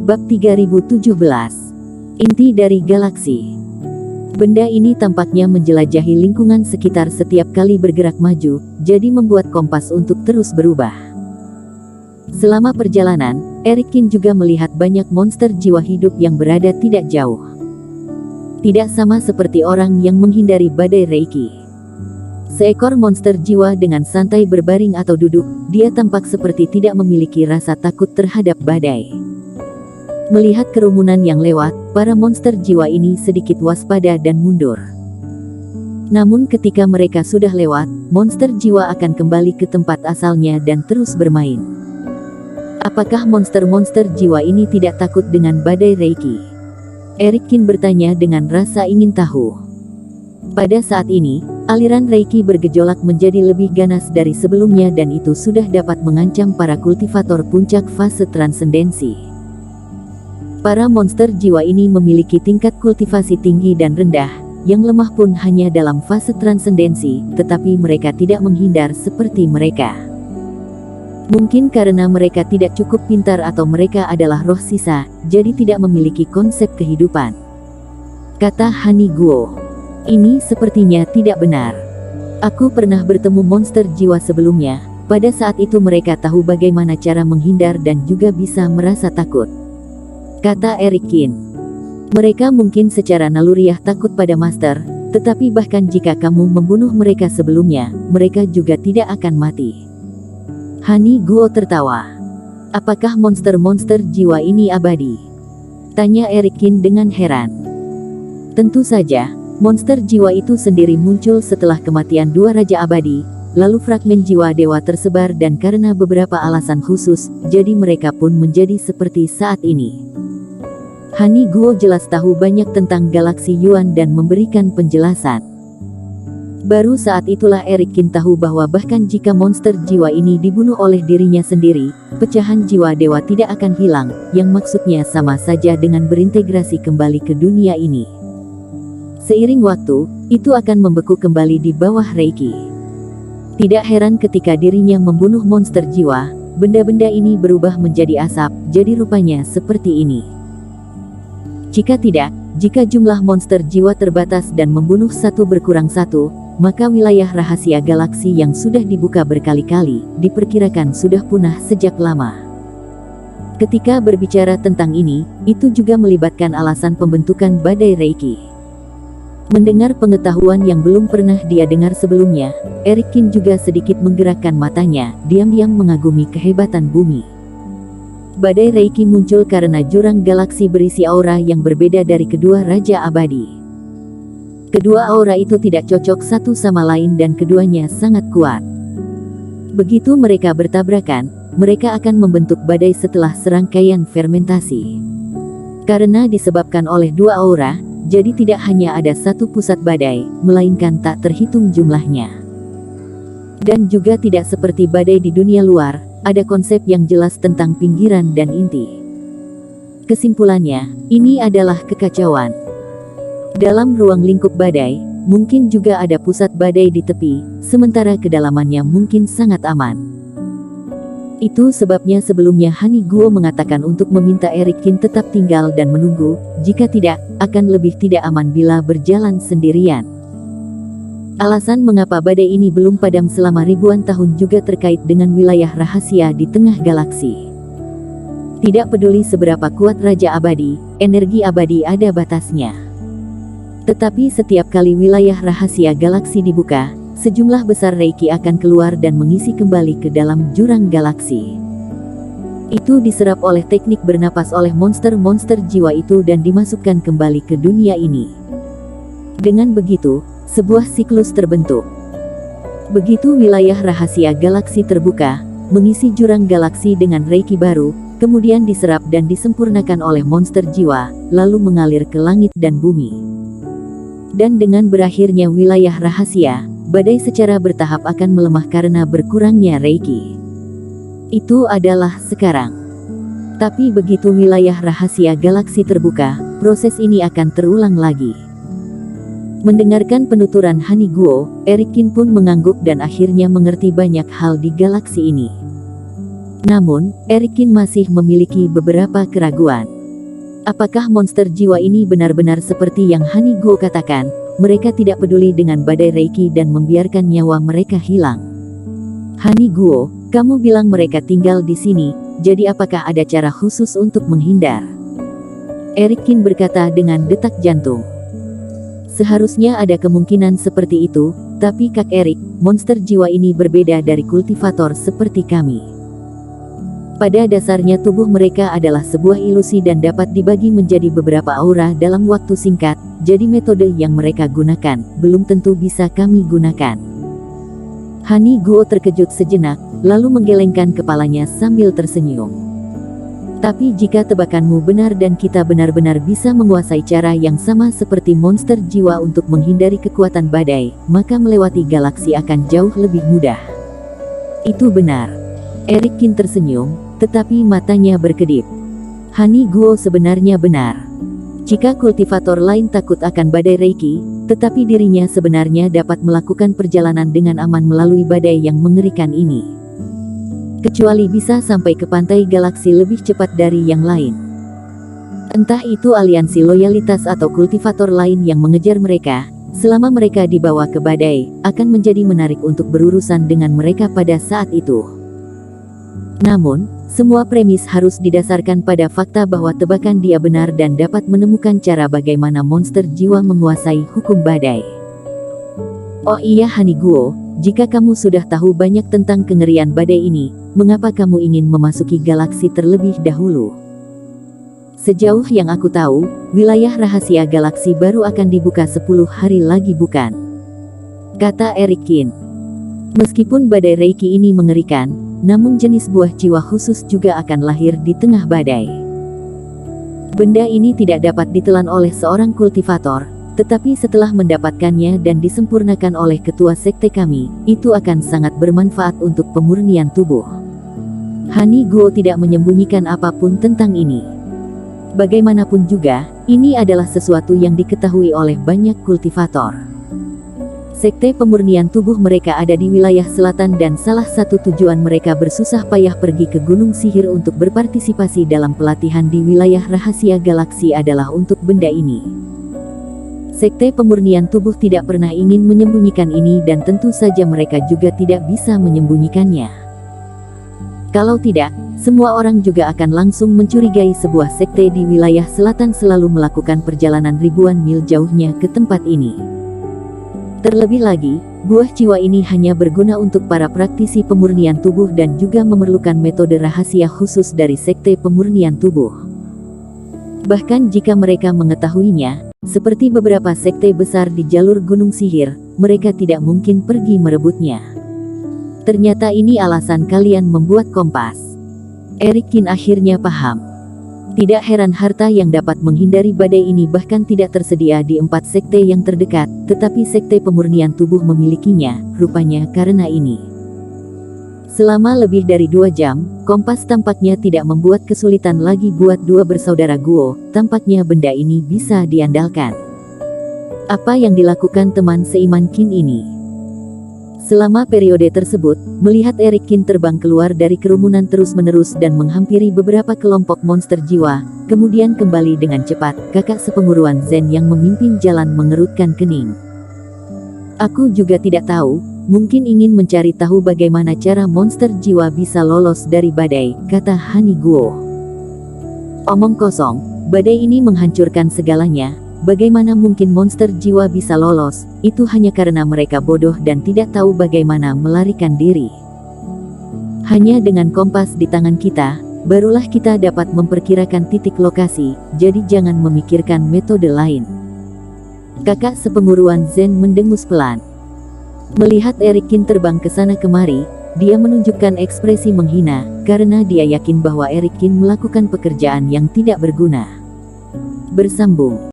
Bab 3017. Inti dari galaksi. Benda ini tampaknya menjelajahi lingkungan sekitar setiap kali bergerak maju, jadi membuat kompas untuk terus berubah. Selama perjalanan, Erikin juga melihat banyak monster jiwa hidup yang berada tidak jauh. Tidak sama seperti orang yang menghindari badai Reiki. Seekor monster jiwa dengan santai berbaring atau duduk, dia tampak seperti tidak memiliki rasa takut terhadap badai. Melihat kerumunan yang lewat, para monster jiwa ini sedikit waspada dan mundur. Namun ketika mereka sudah lewat, monster jiwa akan kembali ke tempat asalnya dan terus bermain. Apakah monster-monster jiwa ini tidak takut dengan badai Reiki? Erikin bertanya dengan rasa ingin tahu. Pada saat ini, aliran Reiki bergejolak menjadi lebih ganas dari sebelumnya dan itu sudah dapat mengancam para kultivator puncak fase transendensi. Para monster jiwa ini memiliki tingkat kultivasi tinggi dan rendah, yang lemah pun hanya dalam fase transendensi, tetapi mereka tidak menghindar seperti mereka. Mungkin karena mereka tidak cukup pintar atau mereka adalah roh sisa, jadi tidak memiliki konsep kehidupan. Kata Hani Guo. Ini sepertinya tidak benar. Aku pernah bertemu monster jiwa sebelumnya, pada saat itu mereka tahu bagaimana cara menghindar dan juga bisa merasa takut. Kata Erikin. Mereka mungkin secara naluriah takut pada master, tetapi bahkan jika kamu membunuh mereka sebelumnya, mereka juga tidak akan mati. Hani Guo tertawa. Apakah monster-monster jiwa ini abadi? Tanya Erikin dengan heran. Tentu saja, monster jiwa itu sendiri muncul setelah kematian dua raja abadi, lalu fragmen jiwa dewa tersebar dan karena beberapa alasan khusus, jadi mereka pun menjadi seperti saat ini. Hani Guo jelas tahu banyak tentang galaksi Yuan dan memberikan penjelasan. Baru saat itulah Erikin tahu bahwa bahkan jika monster jiwa ini dibunuh oleh dirinya sendiri, pecahan jiwa dewa tidak akan hilang, yang maksudnya sama saja dengan berintegrasi kembali ke dunia ini. Seiring waktu, itu akan membeku kembali di bawah Reiki. Tidak heran ketika dirinya membunuh monster jiwa, benda-benda ini berubah menjadi asap, jadi rupanya seperti ini. Jika tidak, jika jumlah monster jiwa terbatas dan membunuh satu berkurang satu, maka wilayah rahasia galaksi yang sudah dibuka berkali-kali, diperkirakan sudah punah sejak lama. Ketika berbicara tentang ini, itu juga melibatkan alasan pembentukan badai Reiki. Mendengar pengetahuan yang belum pernah dia dengar sebelumnya, Erikin juga sedikit menggerakkan matanya, diam-diam mengagumi kehebatan bumi. Badai Reiki muncul karena jurang galaksi berisi aura yang berbeda dari kedua raja abadi. Kedua aura itu tidak cocok satu sama lain dan keduanya sangat kuat. Begitu mereka bertabrakan, mereka akan membentuk badai setelah serangkaian fermentasi. Karena disebabkan oleh dua aura, jadi tidak hanya ada satu pusat badai, melainkan tak terhitung jumlahnya. Dan juga tidak seperti badai di dunia luar, ada konsep yang jelas tentang pinggiran dan inti. Kesimpulannya, ini adalah kekacauan. Dalam ruang lingkup badai, mungkin juga ada pusat badai di tepi, sementara kedalamannya mungkin sangat aman. Itu sebabnya sebelumnya Hani Guo mengatakan untuk meminta Erikin tetap tinggal dan menunggu, jika tidak, akan lebih tidak aman bila berjalan sendirian. Alasan mengapa badai ini belum padam selama ribuan tahun juga terkait dengan wilayah rahasia di tengah galaksi. Tidak peduli seberapa kuat Raja Abadi, energi abadi ada batasnya. Tetapi setiap kali wilayah rahasia galaksi dibuka, sejumlah besar Reiki akan keluar dan mengisi kembali ke dalam jurang galaksi. Itu diserap oleh teknik bernapas oleh monster-monster jiwa itu dan dimasukkan kembali ke dunia ini. Dengan begitu, sebuah siklus terbentuk. Begitu wilayah rahasia galaksi terbuka, mengisi jurang galaksi dengan Reiki baru, kemudian diserap dan disempurnakan oleh monster jiwa, lalu mengalir ke langit dan bumi. Dan dengan berakhirnya wilayah rahasia, badai secara bertahap akan melemah karena berkurangnya Reiki. Itu adalah sekarang. Tapi begitu wilayah rahasia galaksi terbuka, proses ini akan terulang lagi. Mendengarkan penuturan Hani Guo, Erikin pun mengangguk dan akhirnya mengerti banyak hal di galaksi ini. Namun, Erikin masih memiliki beberapa keraguan. Apakah monster jiwa ini benar-benar seperti yang Hani Guo katakan? Mereka tidak peduli dengan badai Reiki dan membiarkan nyawa mereka hilang. Hani Guo, kamu bilang mereka tinggal di sini, jadi apakah ada cara khusus untuk menghindar? Eric Qin berkata dengan detak jantung. Seharusnya ada kemungkinan seperti itu, tapi Kak Eric, monster jiwa ini berbeda dari kultivator seperti kami. Pada dasarnya tubuh mereka adalah sebuah ilusi dan dapat dibagi menjadi beberapa aura dalam waktu singkat, jadi metode yang mereka gunakan belum tentu bisa kami gunakan. Hani Guo terkejut sejenak, lalu menggelengkan kepalanya sambil tersenyum. Tapi jika tebakanmu benar dan kita benar-benar bisa menguasai cara yang sama seperti monster jiwa untuk menghindari kekuatan badai, maka melewati galaksi akan jauh lebih mudah. Itu benar. Eric Qin tersenyum, tetapi matanya berkedip. Hani Guo sebenarnya benar. Jika kultivator lain takut akan badai Reiki, tetapi dirinya sebenarnya dapat melakukan perjalanan dengan aman melalui badai yang mengerikan ini. Kecuali bisa sampai ke pantai galaksi lebih cepat dari yang lain. Entah itu aliansi loyalitas atau kultivator lain yang mengejar mereka, selama mereka dibawa ke badai, akan menjadi menarik untuk berurusan dengan mereka pada saat itu. Namun, semua premis harus didasarkan pada fakta bahwa tebakan dia benar dan dapat menemukan cara bagaimana monster jiwa menguasai hukum badai. Oh iya Hani Guo, jika kamu sudah tahu banyak tentang kengerian badai ini, mengapa kamu ingin memasuki galaksi terlebih dahulu? Sejauh yang aku tahu, wilayah rahasia galaksi baru akan dibuka 10 hari lagi bukan? Kata Eric Qin. Meskipun badai Reiki ini mengerikan, namun jenis buah jiwa khusus juga akan lahir di tengah badai. Benda ini tidak dapat ditelan oleh seorang kultivator, tetapi setelah mendapatkannya dan disempurnakan oleh ketua sekte kami, itu akan sangat bermanfaat untuk pemurnian tubuh. Hani Guo tidak menyembunyikan apapun tentang ini. Bagaimanapun juga, ini adalah sesuatu yang diketahui oleh banyak kultivator. Sekte pemurnian tubuh mereka ada di wilayah selatan dan salah satu tujuan mereka bersusah payah pergi ke Gunung Sihir untuk berpartisipasi dalam pelatihan di wilayah rahasia galaksi adalah untuk benda ini. Sekte pemurnian tubuh tidak pernah ingin menyembunyikan ini dan tentu saja mereka juga tidak bisa menyembunyikannya. Kalau tidak, semua orang juga akan langsung mencurigai sebuah sekte di wilayah selatan selalu melakukan perjalanan ribuan mil jauhnya ke tempat ini. Terlebih lagi, buah jiwa ini hanya berguna untuk para praktisi pemurnian tubuh dan juga memerlukan metode rahasia khusus dari sekte pemurnian tubuh. Bahkan jika mereka mengetahuinya, seperti beberapa sekte besar di jalur Gunung Sihir, mereka tidak mungkin pergi merebutnya. Ternyata ini alasan kalian membuat kompas. Eric Qin akhirnya paham. Tidak heran harta yang dapat menghindari badai ini bahkan tidak tersedia di 4 sekte yang terdekat, tetapi sekte pemurnian tubuh memilikinya, rupanya karena ini. Selama lebih dari 2 jam, kompas tampaknya tidak membuat kesulitan lagi buat dua bersaudara Guo, tampaknya benda ini bisa diandalkan. Apa yang dilakukan teman seiman Qin ini? Selama periode tersebut, melihat Eric Qin terbang keluar dari kerumunan terus-menerus dan menghampiri beberapa kelompok monster jiwa, kemudian kembali dengan cepat, kakak sepenguruan Zen yang memimpin jalan mengerutkan kening. Aku juga tidak tahu, mungkin ingin mencari tahu bagaimana cara monster jiwa bisa lolos dari badai, kata Hani Guo. Omong kosong, badai ini menghancurkan segalanya. Bagaimana mungkin monster jiwa bisa lolos? Itu hanya karena mereka bodoh dan tidak tahu bagaimana melarikan diri. Hanya dengan kompas di tangan kita, barulah kita dapat memperkirakan titik lokasi, jadi jangan memikirkan metode lain. Kakak sepenguruan Zen mendengus pelan. Melihat Eric Qin terbang ke sana kemari, dia menunjukkan ekspresi menghina, karena dia yakin bahwa Eric Qin melakukan pekerjaan yang tidak berguna. Bersambung.